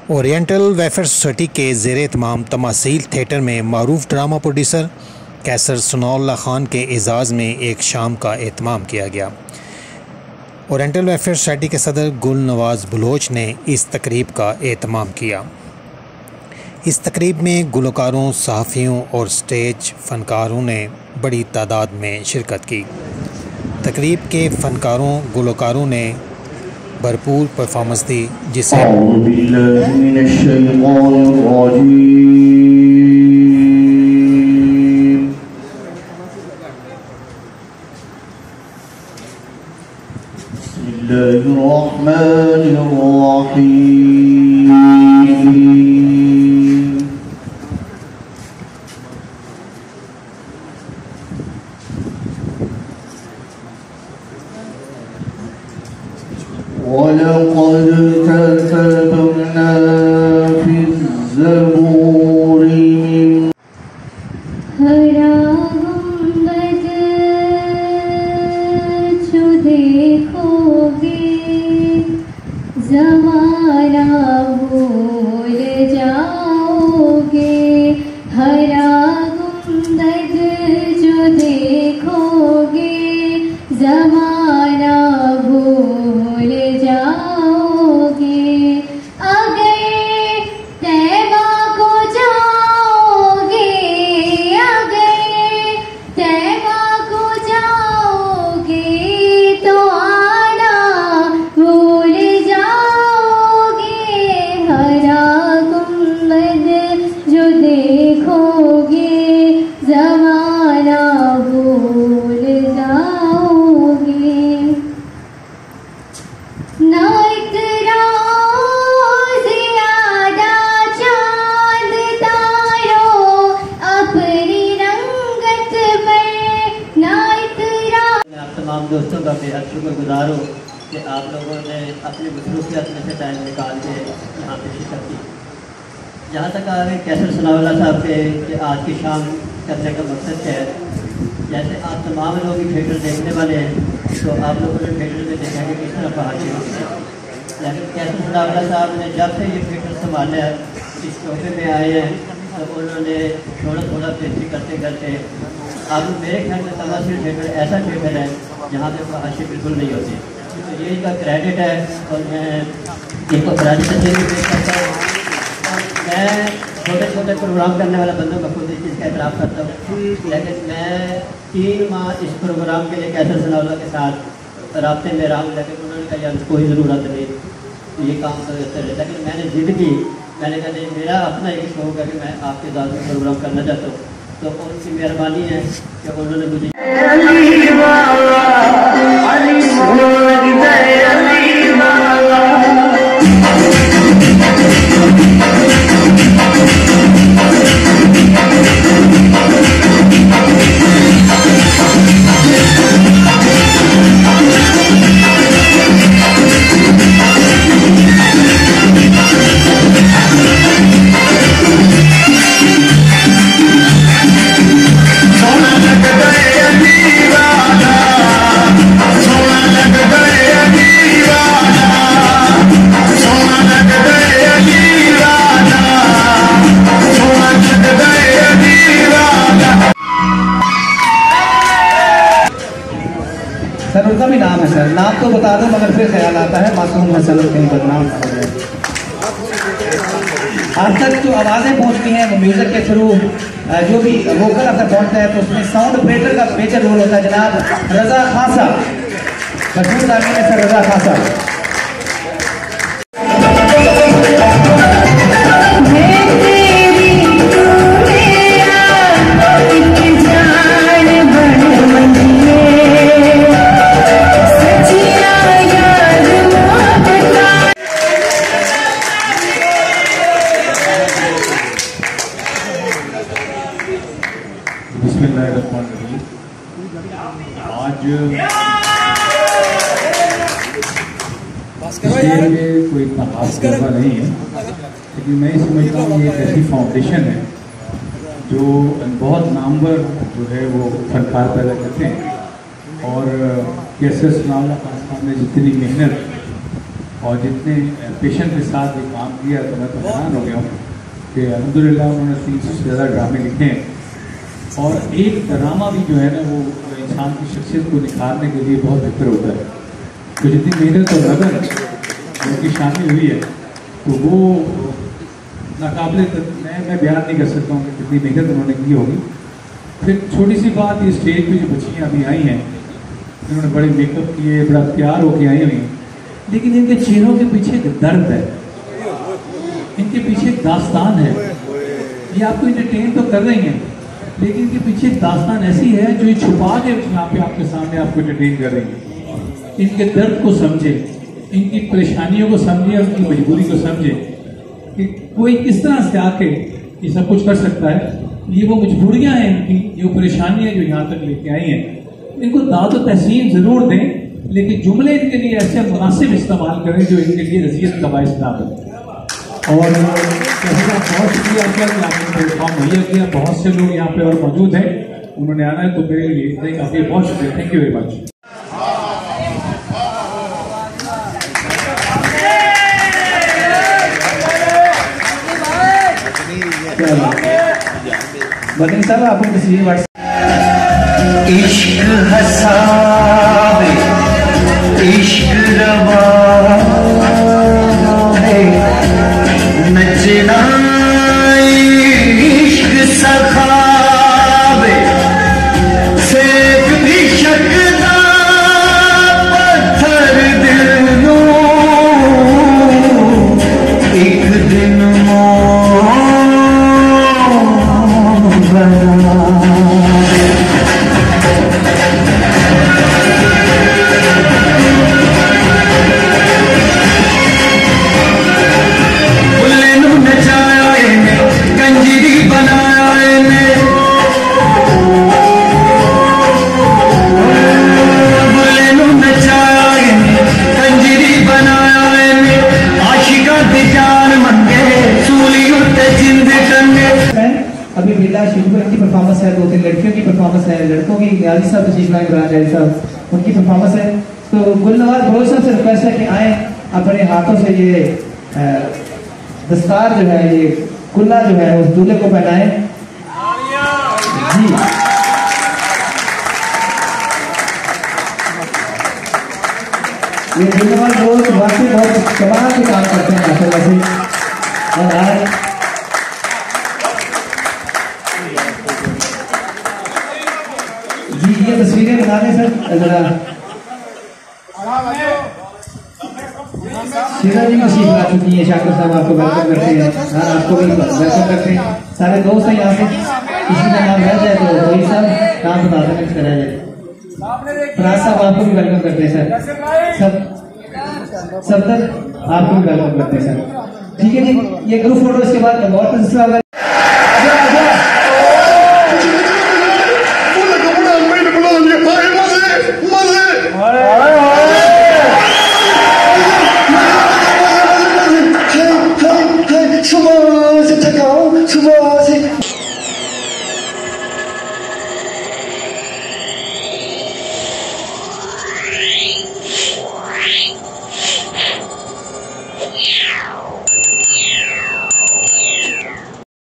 Oriental welfare society के ज़ेर एहतमाम तमासील theatre में मरूफ ड्रामा प्रोड्यूसर कैसर सनाउल्लाह ख़ान के एज़ाज़ में एक शाम का एहतमाम किया गया। ओरिएंटल वेलफेयर सोसाइटी के सदर गुल नवाज़ बलोच ने इस तकरीब का एहतमाम किया। इस तकरीब में गुलकारों, सहाफ़ियों और स्टेज फ़नकारों ने बड़ी तादाद में शिरकत की। तकरीब के फ़नकारों गुलकारों ने भरपूर परफॉर्मेंस दी, जिसे वलक़द कतबना फ़िज़्ज़बूर हरा गुंबद जो देखोगे ज़माना भूल जाओगे। हरा गुंबद जो देखोगे ज़माना भूल जाओगे। अगर तैबा को जाओगे, अगर तैबा को जाओगे तो आना भूल जाओगे। हरा गुंबद जो देखोगे ज़माना भूल जाओगे। ना इतराज़ ज़्यादा चाँद तारों अपनी रंगत पर, ना इतराज़। आप तमाम दोस्तों का बेहद शुक्रगुजार हूँ कि आप लोगों ने अपनी मसरूफियत में से टाइम निकाल के यहाँ पे शिरकत की। जहाँ तक आगे कैसर सनाउल्लाह साहब के आज की शाम करने का मकसद क्या है, जैसे आप तमाम लोग थिएटर देखने वाले हैं तो आप लोगों ने थिएटर में देखा कि किस तरह पहाड़ी होती है। लेकिन कैसर सनाउल्लाह साहब ने जब से ये थिएटर संभाला है, इस तोहफे में आए हैं, तो उन्होंने थोड़ा थोड़ा बेहतरी करते करते अब मेरे ख्याल में तमासील थिएटर ऐसा थिएटर है जहाँ पे फहाशी बिल्कुल नहीं होती। तो ये इनका क्रेडिट है और मैं इनको क्रेडिट भी पेश करता हूँ। मैं छोटे छोटे प्रोग्राम करने वाला बंदों का खुद इस चीज़ का एतराफ़ करता हूँ, लेकिन मैं 3 माह इस प्रोग्राम के लिए कैसर सनाउल्लाह के साथ राब्ते में रहा हूँ, लेकिन उन्होंने कहा यार कोई ज़रूरत नहीं, ये काम तो करते रहे। लेकिन मैंने जिद की, मैंने कहा नहीं, मेरा अपना एक शौक है कि मैं आपके साथ में प्रोग्राम करना चाहता हूँ। तो उनकी मेहरबानी है कि उन्होंने मुझे सर उनका भी नाम है सर, नाम तो बता दो मगर फिर ख्याल आता है मासूम है सर कहीं बदनाम हो जाए। आज तक जो आवाज़ें पहुंचती हैं वो म्यूज़िक के थ्रू, जो भी वोकल अगर पहुंचता है तो उसमें साउंड ऑपरेटर का मेजर रोल होता है। जनाब रज़ा खान साहब, मशहूर नामी है सर रज़ा खान साहब। आज कोई खास करवा नहीं है, लेकिन मैं समझता हूँ ये एक ऐसी फाउंडेशन है जो बहुत नामवर जो है वो फनकार पैदा करते हैं। और कैसर सनाउल्लाह खान साहब ने जितनी मेहनत और जितने पेशेंट के साथ ये काम किया तो मैं तो हैरान हो गया हूँ कि अल्हम्दुलिल्लाह उन्होंने 300 से ज़्यादा ड्रामे लिखे हैं। और एक ड्रामा भी जो है ना वो इंसान की शख्सियत को निखारने के लिए बहुत बेहतर होता है। तो जितनी मेहनत और लगन उनकी शामिल हुई है तो वो नाकाबिले मैं बयान नहीं कर सकता हूँ कि कितनी मेहनत उन्होंने की होगी। फिर छोटी सी बात, ये स्टेज पे जो बच्चियाँ अभी आई हैं इन्होंने बड़े मेकअप किए, बड़ा तैयार होके आई हुई, लेकिन इनके चेहरों के पीछे एक दर्द है, इनके पीछे एक दास्तान है। ये आपको इंटरटेन तो कर रही हैं लेकिन इनके पीछे एक दास्तान ऐसी है जो ये छुपा के यहाँ पे आपके सामने आपको इंटरटेन कर रही है। इनके दर्द को समझे, इनकी परेशानियों को समझे और उनकी मजबूरी को समझे कि कोई किस तरह से आके ये सब कुछ कर सकता है। ये वो मजबूरियाँ हैं इनकी, ये वो परेशानियाँ जो यहाँ तक लेके आई हैं। इनको दाद व तहसीन ज़रूर दें लेकिन जुमले इनके लिए ऐसे मुनासिब इस्तेमाल करें जो इनके लिए रज़ियत का बाइस ना बने। और बहुत शुक्रिया आपका कि आपने प्लेटफॉर्म मुहैया किया। बहुत से लोग यहाँ पे और मौजूद हैं, उन्होंने आना है तो मेरे लिए इतना ही काफ़ी। बहुत शुक्रिया, थैंक यू वेरी मच। बदन साहब आपको तस्वीर व्हाट्सएप इश्क हसावे इश्क रवावे नचना इश्क सखावे सेक भी शकदा पत्थर दिल नू एक दिन अभी बिल्ला शिवपुर की परफॉर्मेंस है, 2-3 लड़कियों की परफॉर्मेंस है, लड़कों की न्याजी साहब तशरीफ लाए, राज साहब उनकी परफॉर्मेंस है। तो गुलनवाज बलोच साहब से रिक्वेस्ट है कि आए अपने हाथों से ये दस्तार जो है, ये कुल्ला जो है उस दूल्हे को पहनाए जी। ये गुलनवाज बलोच वाकई बहुत कमाल के काम करते हैं माशाल्लाह से। और आज जी ये तस्वीरें बना लें सर जरा। शीरा जी मसीह आ चुकी है, शाकिर साहब आपको वेलकम करते हैं। हाँ आपको भी वेलकम करते हैं। सारे दोस्त हैं यहाँ पे, किसी का नाम रह जाए तो कोई साहब नाम बता दें इसका रह जाए। फराज साहब आपको भी वेलकम करते हैं सर। सब तक आपको भी वेलकम करते हैं सर। ठीक है जी, ये ग्रुप फोटो इसके बाद